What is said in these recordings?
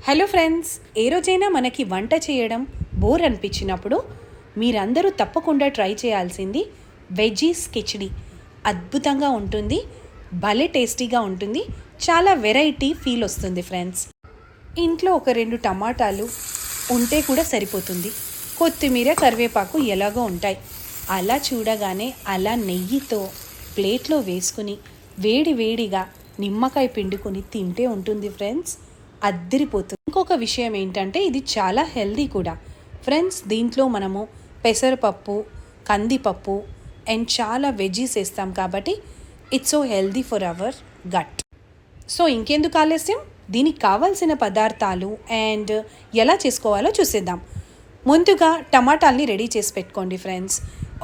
Hello friends, ఏ రోజైనా మనకి వంట చేయడం బోర్ అనిపించినప్పుడు మీరందరూ తప్పకుండా ట్రై చేయాల్సింది వెజ్జీస్ కిచిడి. అద్భుతంగా ఉంటుంది, భలే టేస్టీగా ఉంటుంది, చాలా వెరైటీ ఫీల్ వస్తుంది ఫ్రెండ్స్. ఇంట్లో ఒక 2 టమాటాలు ఉంటే కూడా సరిపోతుంది. కొత్తిమీర, కరివేపాకు ఎలాగో ఉంటాయి. అలా చూడగానే అలా నెయ్యితో ప్లేట్లో వేసుకుని వేడి వేడిగా నిమ్మకాయ పిండుకొని తింటే ఉంటుంది ఫ్రెండ్స్, అద్దిరిపోతుంది. ఇంకొక విషయం ఏంటంటే ఇది చాలా హెల్దీ కూడా ఫ్రెండ్స్. దీంట్లో మనము పెసరపప్పు, కందిపప్పు అండ్ చాలా వెజ్జీస్ వేస్తాం కాబట్టి it's so healthy for our gut. So ఇంకెందుకు ఆలస్యం, దీనికి కావాల్సిన పదార్థాలు అండ్ ఎలా చేసుకోవాలో చూసేద్దాం. ముందుగా టమాటాల్ని రెడీ చేసి పెట్టుకోండి ఫ్రెండ్స్.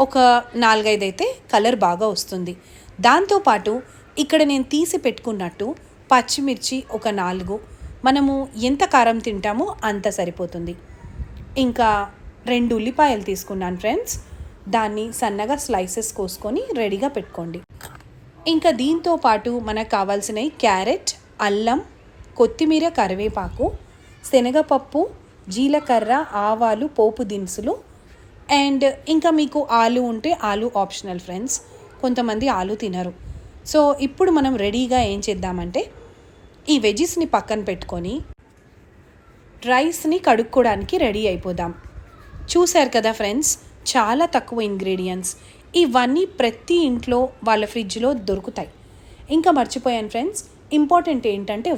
ఒక 4-5 అయితే కలర్ బాగా వస్తుంది. దాంతోపాటు ఇక్కడ నేను తీసి పెట్టుకున్నట్టు పచ్చిమిర్చి ఒక 4, మనము ఎంత కారం తింటామో అంత సరిపోతుంది. ఇంకా 2 ఉల్లిపాయలు తీసుకున్నాను ఫ్రెండ్స్, దాన్ని సన్నగా స్లైసెస్ కోసుకొని రెడీగా పెట్టుకోండి. ఇంకా దీంతో పాటు మనకు కావాల్సినవి క్యారెట్, అల్లం, కొత్తిమీర, కరివేపాకు, శనగపప్పు, జీలకర్ర, ఆవాలు, పోపు దినుసులు అండ్ ఇంకా మీకు ఆలు ఉంటే ఆలు ఆప్షనల్ ఫ్రెండ్స్, కొంతమంది ఆలు తినరు. సో ఇప్పుడు మనం రెడీగా ఏం చేద్దామంటే ఈ వెజ్జీస్ని పక్కన పెట్టుకొని రైస్ని కడుక్కోవడానికి రెడీ అయిపోదాం. చూశారు కదా ఫ్రెండ్స్, చాలా తక్కువ ఇంగ్రీడియంట్స్, ఇవన్నీ ప్రతి ఇంట్లో వాళ్ళ ఫ్రిడ్జ్లో దొరుకుతాయి. ఇంకా మర్చిపోయాను ఫ్రెండ్స్, ఇంపార్టెంట్ ఏంటంటే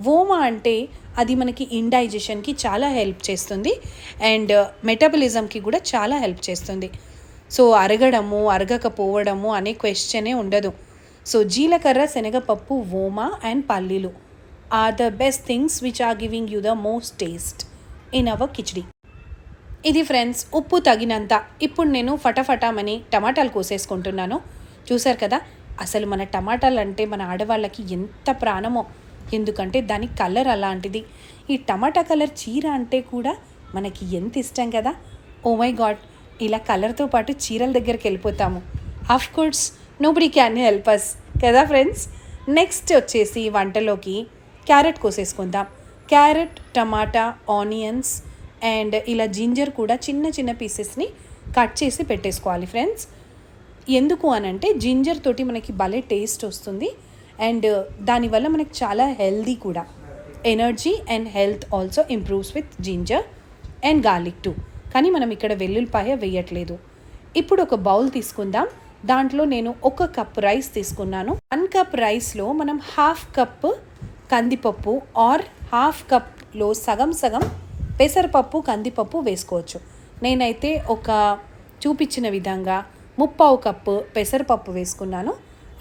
వోమా అంటే అది మనకి ఇండైజెషన్కి చాలా హెల్ప్ చేస్తుంది అండ్ మెటబలిజంకి కూడా చాలా హెల్ప్ చేస్తుంది. సో అరగడము అరగకపోవడము అనే క్వశ్చనే ఉండదు. సో జీలకర్ర, శనగపప్పు, వోమా అండ్ పల్లీలు are the best things which are giving you the most taste in our khichdi. ఇది ఫ్రెండ్స్ ఉప్పు తగినంత. ఇప్పుడు నేను ఫటాఫటామని టమాటాలు కోసేసుకుంటున్నాను. చూసారు కదా, అసలు మన టమాటాలు అంటే మన ఆడవాళ్ళకి ఎంత ప్రాణమో, ఎందుకంటే దాని కలర్ అలాంటిది. ఈ టమాటా కలర్ చీర అంటే కూడా మనకి ఎంత ఇష్టం కదా. ఓ మై గాడ్, ఇలా కలర్తో పాటు చీరల దగ్గరికి వెళ్ళిపోతాము. Of course nobody can help us కదా ఫ్రెండ్స్. నెక్స్ట్ వచ్చేసి వంటలోకి క్యారెట్ కోసేసుకుందాం. క్యారెట్, టమాటా, ఆనియన్స్ అండ్ ఇలా జింజర్ కూడా చిన్న చిన్న పీసెస్ని కట్ చేసి పెట్టేసుకోవాలి ఫ్రెండ్స్. ఎందుకు అనంటే జింజర్ తోటి మనకి భలే టేస్ట్ వస్తుంది అండ్ దానివల్ల మనకి చాలా హెల్దీ కూడా. Energy and health also improves with ginger and garlic two. కానీ మనం ఇక్కడ వెల్లుల్లిపాయ వేయట్లేదు. ఇప్పుడు ఒక బౌల్ తీసుకుందాం. దాంట్లో నేను 1 కప్ రైస్ తీసుకున్నాను. 1 కప్ రైస్లో మనం 1/2 కప్ కందిపప్పు ఆర్ 1/2 కప్లో సగం పెసరపప్పు, కందిపప్పు వేసుకోవచ్చు. నేనైతే ఒక చూపించిన విధంగా 3/4 కప్పు పెసరపప్పు వేసుకున్నాను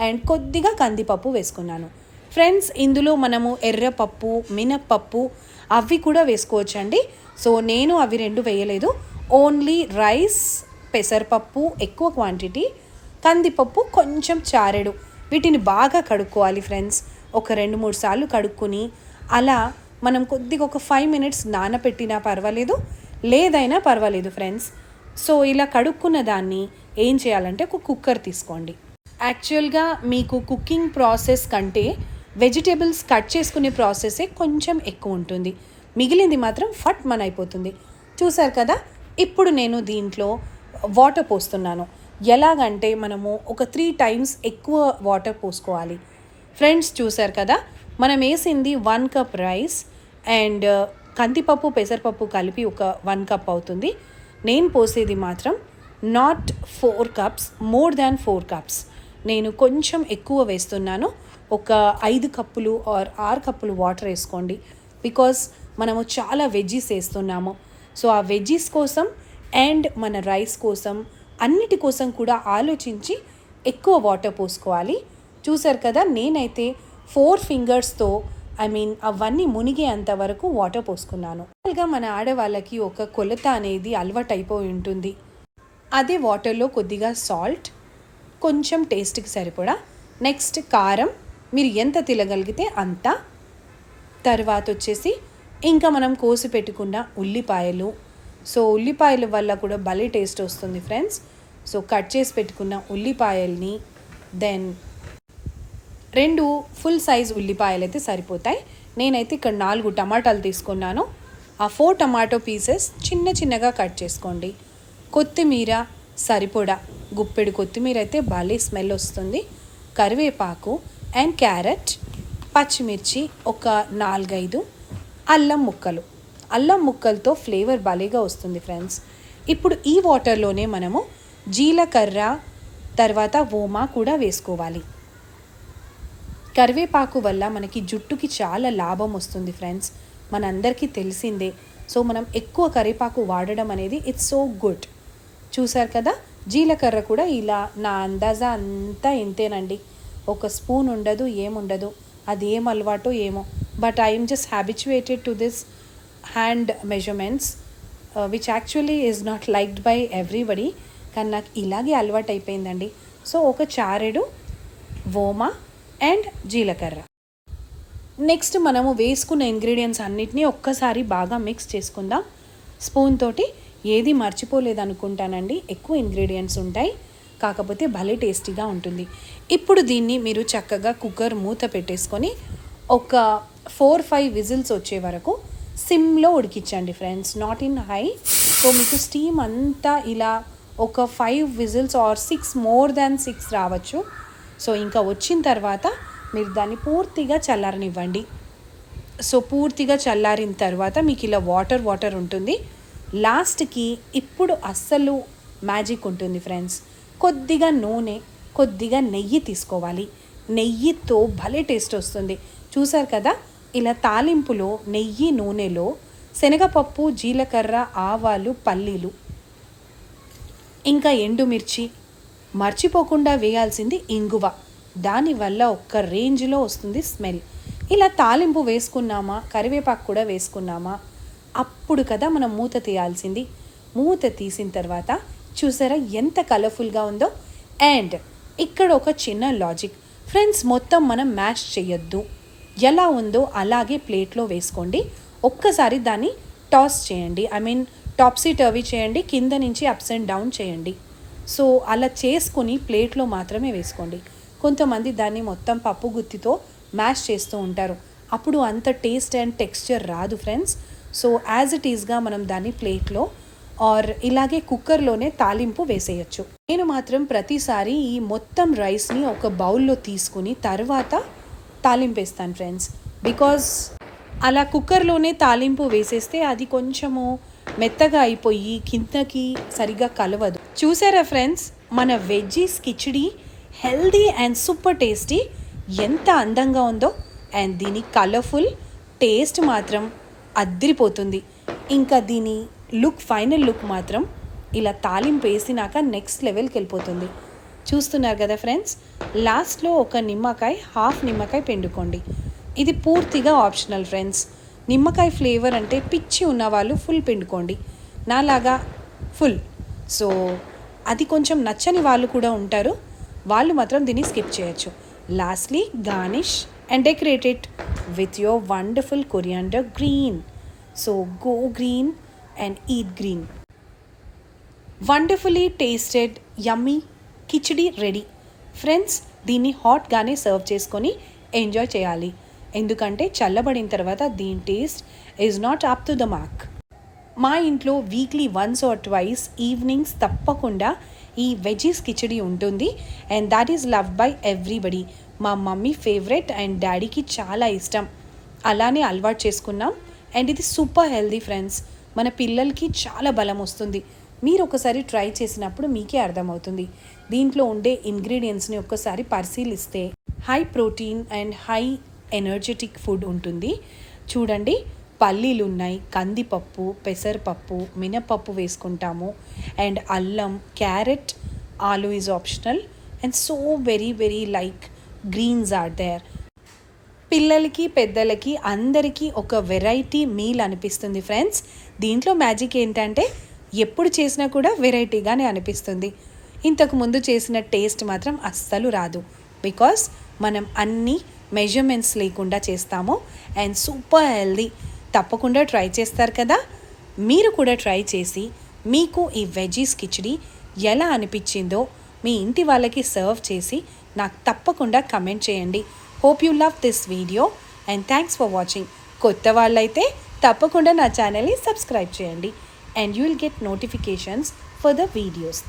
అండ్ కొద్దిగా కందిపప్పు వేసుకున్నాను ఫ్రెండ్స్. ఇందులో మనము ఎర్రపప్పు, మినప్పప్పు అవి కూడా వేసుకోవచ్చండి. సో నేను అవి 2 వేయలేదు. ఓన్లీ రైస్, పెసరపప్పు ఎక్కువ క్వాంటిటీ, కందిపప్పు కొంచెం చారెడు. వీటిని బాగా కడుక్కోవాలి ఫ్రెండ్స్. ఒక 2-3 సార్లు కడుక్కొని అలా మనం కొద్దిగా ఒక 5 మినిట్స్ నానపెట్టినా పర్వాలేదు, లేదైనా పర్వాలేదు ఫ్రెండ్స్. సో ఇలా కడుక్కున్న దాన్ని ఏం చేయాలంటే ఒక కుక్కర్ తీసుకోండి. యాక్చువల్గా మీకు కుకింగ్ ప్రాసెస్ కంటే వెజిటేబుల్స్ కట్ చేసుకునే ప్రాసెసే కొంచెం ఎక్కువ ఉంటుంది. మిగిలింది మాత్రం ఫట్ మన అయిపోతుంది. చూసారు కదా, ఇప్పుడు నేను దీంట్లో వాటర్ పోస్తున్నాను. ఎలాగంటే మనము ఒక 3 టైమ్స్ ఎక్కువ వాటర్ పోసుకోవాలి ఫ్రెండ్స్. చూసారు కదా, మనం వేసింది 1 కప్ రైస్ అండ్ కందిపప్పు, పెసరపప్పు కలిపి ఒక 1 కప్ అవుతుంది. నేను పోసేది మాత్రం not 4 cups, more than 4 cups. నేను కొంచెం ఎక్కువ వేస్తున్నాను. ఒక 5 కప్పులు ఆర్ 6 కప్పులు వాటర్ వేసుకోండి. బికాస్ మనము చాలా వెజ్జీస్ వేస్తున్నాము. సో ఆ వెజ్జీస్ కోసం అండ్ మన రైస్ కోసం అన్నిటి కోసం కూడా ఆలోచించి ఎక్కువ వాటర్ పోసుకోవాలి. చూసారు కదా, నేనైతే 4 ఫింగర్స్తో అవన్నీ మునిగే అంతవరకు వాటర్ పోసుకున్నాను. మన ఆడవాళ్ళకి ఒక కొలత అనేది అలవాటు అయిపోయి ఉంటుంది. అదే వాటర్లో కొద్దిగా సాల్ట్, కొంచెం టేస్ట్కి సరిపడా, నెక్స్ట్ కారం మీరు ఎంత తినగలిగితే అంత. తర్వాత వచ్చేసి ఇంకా మనం కోసి పెట్టుకున్న ఉల్లిపాయలు. సో ఉల్లిపాయల వల్ల కూడా భలే టేస్ట్ వస్తుంది ఫ్రెండ్స్. సో కట్ చేసి పెట్టుకున్న ఉల్లిపాయల్ని, దెన్ 2 ఫుల్ సైజ్ ఉల్లిపాయలు అయితే సరిపోతాయి. నేనైతే ఇక్కడ 4 టమాటాలు తీసుకున్నాను. ఆ 4 టమాటో పీసెస్ చిన్న చిన్నగా కట్ చేసుకోండి. కొత్తిమీర సరిపడా గుప్పెడు కొత్తిమీర అయితే భలే స్మెల్ వస్తుంది. కరివేపాకు అండ్ క్యారెట్, పచ్చిమిర్చి ఒక 4-5, అల్లం ముక్కలతో ఫ్లేవర్ భలేగా వస్తుంది ఫ్రెండ్స్. ఇప్పుడు ఈ వాటర్లోనే మనము జీలకర్ర తర్వాత ఓమా కూడా వేసుకోవాలి. కరివేపాకు వల్ల మనకి జుట్టుకి చాలా లాభం వస్తుంది ఫ్రెండ్స్, మనందరికీ తెలిసిందే. సో మనం ఎక్కువ కరివేపాకు వాడడం అనేది ఇట్స్ సో గుడ్. చూసారు కదా, జీలకర్ర కూడా ఇలా నా అందాజా అంతా ఇంతేనండి, ఒక స్పూన్ ఉండదు, ఏముండదు. అది ఏం అలవాటో ఏమో, but I'm just habituated to this hand measurements which actually is not liked by everybody. కానీ నాకు ఇలాగే అలవాటు అయిపోయిందండి. సో ఒక చారెడు ఓమా అండ్ జీలకర్ర. నెక్స్ట్ మనము వేసుకున్న ఇంగ్రీడియంట్స్ అన్నిటినీ ఒక్కసారి బాగా మిక్స్ చేసుకుందాం స్పూన్ తోటి. ఏది మర్చిపోలేదు అనుకుంటానండి, ఎక్కువ ఇంగ్రీడియంట్స్ ఉంటాయి, కాకపోతే భలే టేస్టీగా ఉంటుంది. ఇప్పుడు దీన్ని మీరు చక్కగా కుక్కర్ మూత పెట్టేసుకొని ఒక 4-5 విజిల్స్ వచ్చే వరకు సిమ్లో ఉడికించండి friends, not in high. So మీకు స్టీమ్ అంతా ఇలా ఒక 5 విజిల్స్ ఆర్ 6, మోర్ దాన్ 6 రావచ్చు. సో ఇంకా వచ్చిన తర్వాత మీరు దాన్ని పూర్తిగా చల్లారనివ్వండి. సో పూర్తిగా చల్లారిన తర్వాత మీకు ఇలా వాటర్ ఉంటుంది. లాస్ట్కి ఇప్పుడు అస్సలు మ్యాజిక్ ఉంటుంది ఫ్రెండ్స్. కొద్దిగా నూనె, కొద్దిగా నెయ్యి తీసుకోవాలి. నెయ్యితో భలే టేస్ట్ వస్తుంది. చూసారు కదా, ఇలా తాలింపులో నెయ్యి, నూనెలో శనగపప్పు, జీలకర్ర, ఆవాలు, పల్లీలు, ఇంకా ఎండుమిర్చి, మర్చిపోకుండా వేయాల్సింది ఇంగువ. దానివల్ల ఒక్క రేంజ్లో వస్తుంది స్మెల్. ఇలా తాలింపు వేసుకున్నామా, కరివేపాకు కూడా వేసుకున్నామా, అప్పుడు కదా మనం మూత తీయాల్సింది. మూత తీసిన తర్వాత చూసారా ఎంత కలర్ఫుల్గా ఉందో. అండ్ ఇక్కడ ఒక చిన్న లాజిక్ ఫ్రెండ్స్, మొత్తం మనం మ్యాష్ చేయొద్దు. ఎలా ఉందో అలాగే ప్లేట్లో వేసుకోండి. ఒక్కసారి దాన్ని టాస్ చేయండి, ఐ మీన్ టాప్సీ టర్వీ చేయండి, కింద నుంచి అప్స్ అండ్ డౌన్ చేయండి. సో అలా చేసుకుని ప్లేట్లో మాత్రమే వేసుకోండి. కొంతమంది దాన్ని మొత్తం పప్పు గుత్తితో మ్యాష్ చేస్తూ ఉంటారు, అప్పుడు అంత టేస్ట్ అండ్ టెక్స్చర్ రాదు ఫ్రెండ్స్. సో యాజ్ ఇట్ ఈస్గా మనం దాన్ని ప్లేట్లో ఆర్ ఇలాగే కుక్కర్లోనే తాలింపు వేసేయచ్చు. నేను మాత్రం ప్రతిసారి ఈ మొత్తం రైస్ని ఒక బౌల్లో తీసుకుని తర్వాత తాలింపు వేస్తాను ఫ్రెండ్స్, బికాజ్ అలా కుక్కర్లోనే తాలింపు వేసేస్తే అది కొంచెము మెత్తగా అయిపోయి కిందకి సరిగా కలవదు. చూసారా ఫ్రెండ్స్, మన veggies khichdi healthy and super tasty ఎంత అందంగా ఉందో. అండ్ దీని కలర్ఫుల్ టేస్ట్ మాత్రం అద్దిరిపోతుంది. ఇంకా దీని లుక్, ఫైనల్ లుక్ మాత్రం ఇలా తాలింపు వేసినాక నెక్స్ట్ లెవెల్కి వెళ్ళిపోతుంది. చూస్తున్నారు కదా ఫ్రెండ్స్, లాస్ట్లో ఒక నిమ్మకాయ, హాఫ్ నిమ్మకాయ పిండుకోండి. ఇది పూర్తిగా ఆప్షనల్ ఫ్రెండ్స్. నిమ్మకాయ ఫ్లేవర్ అంటే పిచ్చి ఉన్నవాళ్ళు ఫుల్ పిండుకోండి, నాలాగా ఫుల్. సో అది కొంచెం నచ్చని వాళ్ళు కూడా ఉంటారు, వాళ్ళు మాత్రం దీన్ని స్కిప్ చేయొచ్చు. Lastly garnish and decorate it with your wonderful coriander green. So go green and eat green. Wonderfully tasted yummy khichdi ready friends. దీన్ని హాట్గానే సర్వ్ చేసుకొని ఎంజాయ్ చేయాలి, ఎందుకంటే చల్లబడిన తర్వాత దీని taste is not up to the mark. మా ఇంట్లో weekly 1 or 2 evenings తప్పకుండా ఈ వెజీస్ కిచిడి ఉంటుంది. And that is loved by everybody. మా మమ్మీ ఫేవరెట్ అండ్ డాడీకి చాలా ఇష్టం, అలానే అలవాటు చేసుకున్నాం. అండ్ ఇది సూపర్ హెల్దీ ఫ్రెండ్స్, మన పిల్లలకి చాలా బలం వస్తుంది. మీరు ఒకసారి ట్రై చేసినప్పుడు మీకే అర్థమవుతుంది. దీంట్లో ఉండే ఇంగ్రీడియంట్స్ని ఒక్కసారి పరిశీలిస్తే high protein and high energetic food ఉంటుంది. చూడండి, పల్లీలు ఉన్నాయి, కందిపప్పు, పెసరపప్పు, మినపప్పు వేసుకుంటాము, అండ్ అల్లం, carrot, aloo is optional, and so very like greens are there. పిల్లలకి, పెద్దలకి, అందరికీ ఒక వెరైటీ మీల్ అనిపిస్తుంది ఫ్రెండ్స్. దీంట్లో మ్యాజిక్ ఏంటంటే ఎప్పుడు చేసినా కూడా వెరైటీగానే అనిపిస్తుంది. ఇంతకుముందు చేసిన టేస్ట్ మాత్రం అస్సలు రాదు, బికాస్ మనం అన్ని మెజర్మెంట్స్ లేకుండా చేస్తాము. And super healthy. తప్పకుండా ట్రై చేస్తారు కదా. మీరు కూడా ట్రై చేసి మీకు ఈ వెజీస్ కిచిడి ఎలా అనిపించిందో మీ ఇంటి వాళ్ళకి సర్వ్ చేసి నాకు తప్పకుండా కమెంట్ చేయండి. Hope you love this video and thanks for watching. కొత్త వాళ్ళైతే తప్పకుండా నా ఛానల్ని సబ్స్క్రైబ్ చేయండి and you will get notifications for the videos.